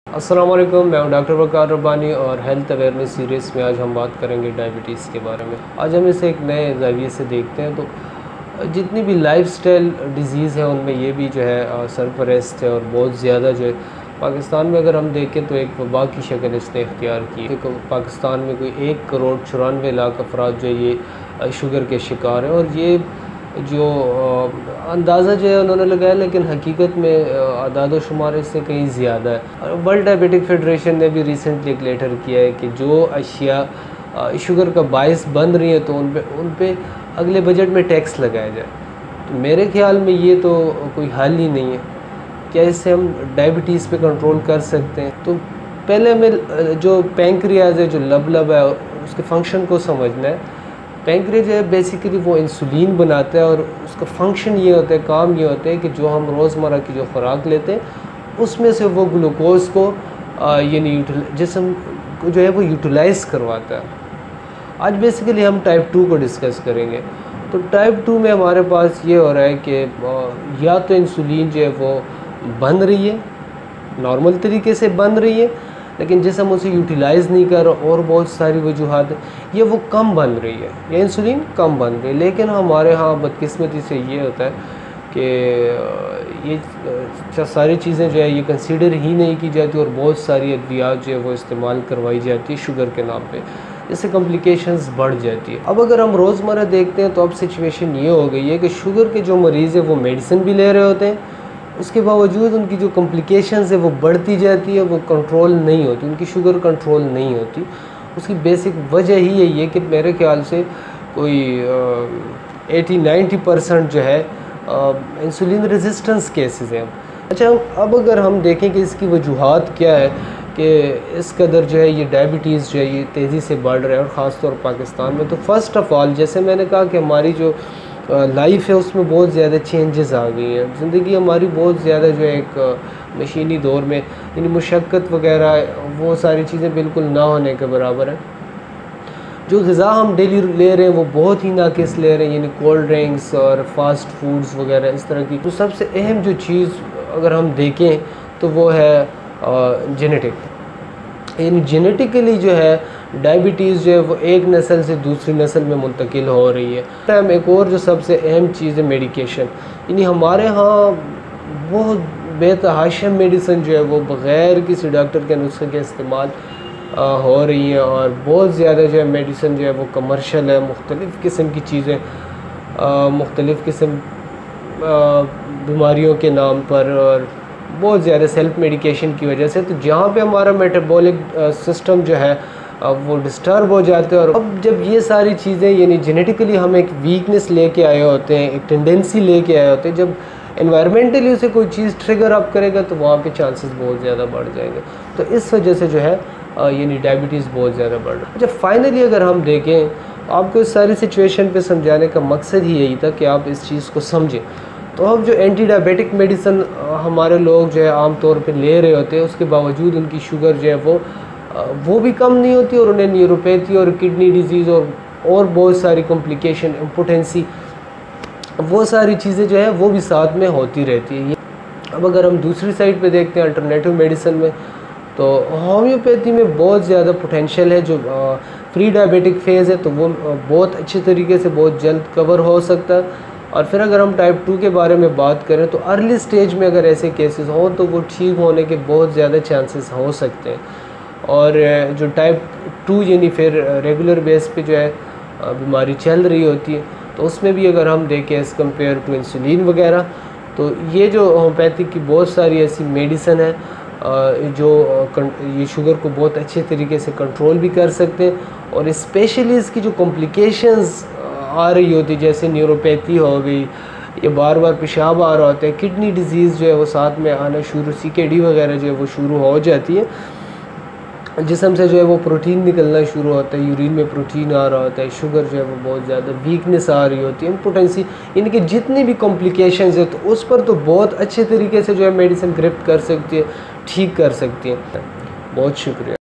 अस्सलाम वालेकुम, मैं हूं डॉक्टर वकार रब्बानी और हेल्थ अवेयरनेस सीरीज़ में आज हम बात करेंगे डायबिटीज़ के बारे में। आज हम इसे एक नए ज़ाविये से देखते हैं। तो जितनी भी लाइफस्टाइल डिज़ीज़ है उनमें ये भी जो है सरपरस्त है और बहुत ज़्यादा जो है पाकिस्तान में अगर हम देखें तो एक वबा की शक्ल इसने इख्तियार की। तो पाकिस्तान में कोई 1,94,00,000 अफराद जो है ये शुगर के शिकार हैं और ये जो अंदाज़ा जो है उन्होंने लगाया, लेकिन हकीकत में अदाद शुमार इससे कहीं ज़्यादा है। वर्ल्ड डायबिटिक फेडरेशन ने भी रिसेंटली एक लेटर किया है कि जो अशिया शुगर का बायस बन रही है तो उन पे अगले बजट में टैक्स लगाया जाए। तो मेरे ख्याल में ये तो कोई हल ही नहीं है। क्या इससे हम डायबिटीज़ पे कंट्रोल कर सकते हैं? तो पहले हमें जो पैंक्रियाज है, जो लब है, उसके फंक्शन को समझना है। पैंक्रियाज जो है बेसिकली वो इंसुलिन बनाता है और उसका फंक्शन ये होता है, काम ये होता है कि जो हम रोज़मर्रा की जो खुराक लेते हैं उसमें से वो ग्लूकोज़ को यानी जिस्म को जो है वो यूटिलाइज़ करवाता है। आज बेसिकली हम टाइप 2 को डिस्कस करेंगे। तो टाइप 2 में हमारे पास ये हो रहा है कि या तो इंसुलिन जो है वो बन रही है, नॉर्मल तरीके से बन रही है, लेकिन जिसम उसे यूटिलाइज़ नहीं कर रहा, और बहुत सारी वजूहात ये वो कम बन रही है या इंसुलिन कम बन रही है। लेकिन हमारे यहाँ बदकिस्मती से ये होता है कि ये सारी चीज़ें जो है ये कंसीडर ही नहीं की जाती और बहुत सारी अद्वियात जो है वो इस्तेमाल करवाई जाती है शुगर के नाम पे, इससे कॉम्प्लिकेशंस बढ़ जाती है। अब अगर हम रोज़मर्रा देखते हैं तो अब सिचुएशन ये हो गई है कि शुगर के जो मरीज़ है वो मेडिसिन भी ले रहे होते हैं, उसके बावजूद उनकी जो कॉम्प्लिकेशंस है वो बढ़ती जाती है, वो कंट्रोल नहीं होती, उनकी शुगर कंट्रोल नहीं होती। उसकी बेसिक वजह ही यही है कि मेरे ख्याल से कोई 80-90% जो है इंसुलिन रेजिस्टेंस केसेस हैं। अच्छा, अब अगर हम देखें कि इसकी वजूहात क्या है कि इस कदर जो है ये डायबिटीज़ जो है ये तेज़ी से बढ़ रहा है और ख़ास तौर पाकिस्तान में। तो फ़र्स्ट ऑफ़ ऑल, जैसे मैंने कहा कि हमारी जो लाइफ है उसमें बहुत ज़्यादा चेंजेस आ गई हैं। ज़िंदगी हमारी बहुत ज़्यादा जो है एक मशीनी दौर में, यानी मुशक्क़त वगैरह वो सारी चीज़ें बिल्कुल ना होने के बराबर है। जो ग़िज़ा हम डेली ले रहे हैं वो बहुत ही नाक़िस ले रहे हैं, यानी कोल्ड ड्रिंक्स और फास्ट फूड्स वगैरह इस तरह की। तो सबसे अहम जो चीज़ अगर हम देखें तो वो है जेनेटिक, यानी जेनेटिकली जो है डायबिटीज़ जो है वो एक नस्ल से दूसरी नस्ल में मुंतकिल हो रही है। टाइम एक और जो सबसे अहम चीज़ है मेडिकेशन, यानी हमारे यहाँ बहुत बेतहाशा मेडिसिन जो है वो बग़ैर किसी डॉक्टर के नुस्खे के इस्तेमाल हो रही हैं और बहुत ज़्यादा जो है मेडिसिन जो है वो कमर्शियल है, मुख्तलिफ़ किस्म की चीज़ें मुख्तलिफ़ किस्म बीमारियों के नाम पर और बहुत ज़्यादा सेल्फ मेडिकेशन की वजह से। तो जहाँ पे हमारा मेटाबॉलिक सिस्टम जो है वो डिस्टर्ब हो जाते हैं। और अब जब ये सारी चीज़ें यानी जेनेटिकली हम एक वीकनेस लेके आए होते हैं, एक टेंडेंसी लेके आए होते हैं, जब एनवायरमेंटली उसे कोई चीज़ ट्रिगर अप करेगा तो वहाँ पे चांसेस बहुत ज़्यादा बढ़ जाएंगे। तो इस वजह से जो है यानी डायबिटीज़ बहुत ज़्यादा बढ़ रहा है। जब फाइनली अगर हम देखें, आपको इस सारी सिचुएशन पे समझाने का मकसद ही यही था कि आप इस चीज़ को समझें। तो अब जो एंटी डायबिटिक मेडिसिन हमारे लोग जो है आम तौर पे ले रहे होते हैं, उसके बावजूद उनकी शुगर जो है वो भी कम नहीं होती और उन्हें न्यूरोपैथी और किडनी डिजीज़ और बहुत सारी कॉम्प्लिकेशन, इम्पोटेंसी, वो सारी चीज़ें जो है वो भी साथ में होती रहती है। अब अगर हम दूसरी साइड पे देखते हैं अल्टरनेटिव मेडिसिन में, तो होम्योपैथी में बहुत ज़्यादा पोटेंशियल है। जो प्री डायबिटिक फेज़ है तो वो बहुत अच्छे तरीके से बहुत जल्द कवर हो सकता है। और फिर अगर हम टाइप 2 के बारे में बात करें तो अर्ली स्टेज में अगर ऐसे केसेस हों तो वो ठीक होने के बहुत ज़्यादा चांसेस हो सकते हैं। और जो टाइप 2 यानी फिर रेगुलर बेस पे जो है बीमारी चल रही होती है, तो उसमें भी अगर हम देखें एज़ कम्पेयर टू इंसुलिन वगैरह, तो ये जो होम्योपैथिक की बहुत सारी ऐसी मेडिसिन है जो ये शुगर को बहुत अच्छे तरीके से कंट्रोल भी कर सकते हैं। और स्पेशली इसकी जो कॉम्प्लिकेशंस आ रही होती, जैसे न्यूरोपैथी हो गई, ये बार बार पेशाब आ रहा होता है, किडनी डिजीज़ जो है वो साथ में आना शुरू, CKD वगैरह जो है वो शुरू हो जाती है, जिस्म से जो है वो प्रोटीन निकलना शुरू होता है, यूरिन में प्रोटीन आ रहा होता है, शुगर जो है वो बहुत ज़्यादा वीकनेस आ रही होती है, इम्पोटेंसी, यानी कि जितनी भी कॉम्प्लिकेशंस है तो उस पर तो बहुत अच्छे तरीके से जो है मेडिसिन ग्रिफ्ट कर सकती है, ठीक कर सकती है। बहुत शुक्रिया।